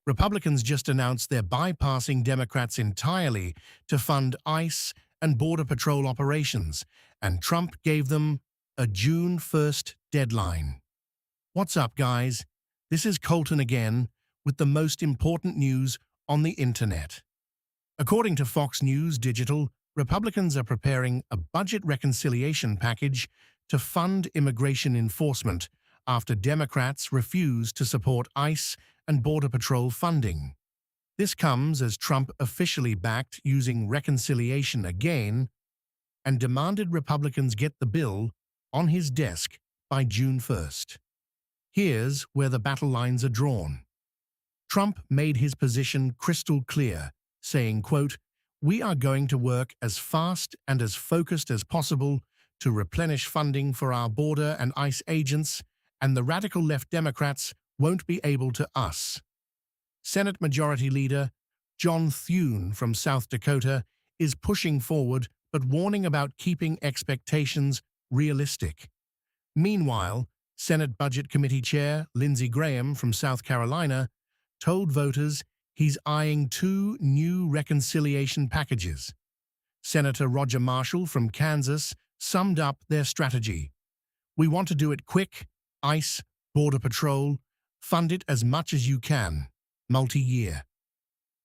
Republicans just announced they're bypassing Democrats entirely to fund ICE and Border Patrol operations, and Trump gave them a June 1st deadline. What's up, guys? This is Colton again with the most important news on the internet. According to Fox News Digital, Republicans are preparing a budget reconciliation package to fund immigration enforcement after Democrats refuse to support ICE and Border Patrol funding. This comes as Trump officially backed using reconciliation again and demanded Republicans get the bill on his desk by June 1st. Here's where the battle lines are drawn. Trump made his position crystal clear, saying, quote, "We are going to work as fast and as focused as possible to replenish funding for our border and ICE agents, and the radical left Democrats won't be able to us." Senate Majority Leader John Thune from South Dakota is pushing forward but warning about keeping expectations realistic. Meanwhile, Senate Budget Committee Chair Lindsey Graham from South Carolina told voters he's eyeing two new reconciliation packages. Senator Roger Marshall from Kansas summed up their strategy. "We want to do it quick, ICE, Border Patrol, fund it as much as you can, multi-year."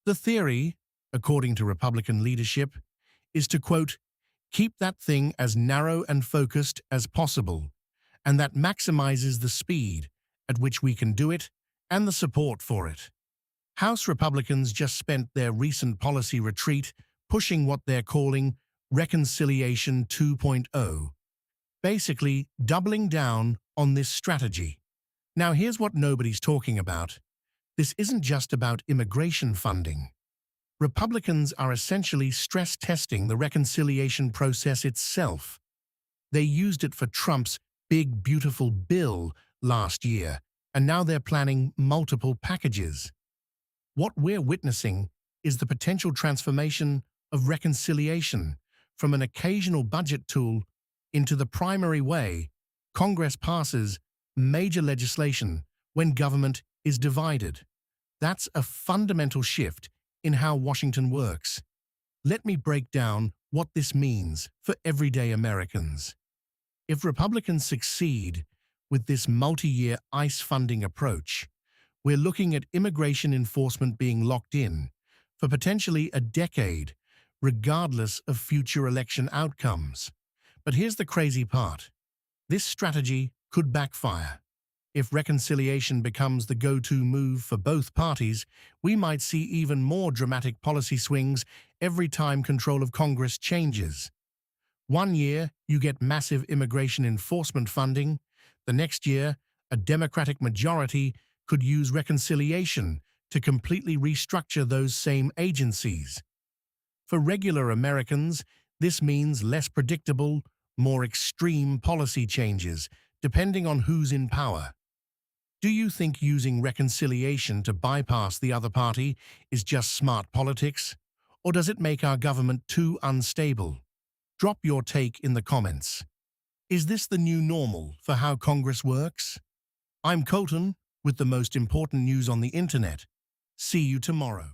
The theory, according to Republican leadership, is to, quote, "keep that thing as narrow and focused as possible, and that maximizes the speed at which we can do it and the support for it." House Republicans just spent their recent policy retreat pushing what they're calling Reconciliation 2.0, basically doubling down on this strategy. Now here's what nobody's talking about. This isn't just about immigration funding. Republicans are essentially stress testing the reconciliation process itself. They used it for Trump's big, beautiful bill last year, and now they're planning multiple packages. What we're witnessing is the potential transformation of reconciliation from an occasional budget tool into the primary way Congress passes major legislation when government is divided. That's a fundamental shift in how Washington works. Let me break down what this means for everyday Americans. If Republicans succeed with this multi-year ICE funding approach, we're looking at immigration enforcement being locked in for potentially a decade, regardless of future election outcomes. But here's the crazy part. This strategy could backfire. If reconciliation becomes the go-to move for both parties, we might see even more dramatic policy swings every time control of Congress changes. One year, you get massive immigration enforcement funding. The next year, a Democratic majority could use reconciliation to completely restructure those same agencies. For regular Americans, this means less predictable, more extreme policy changes, depending on who's in power. Do you think using reconciliation to bypass the other party is just smart politics? Or does it make our government too unstable? Drop your take in the comments. Is this the new normal for how Congress works? I'm Colton with the most important news on the internet. See you tomorrow.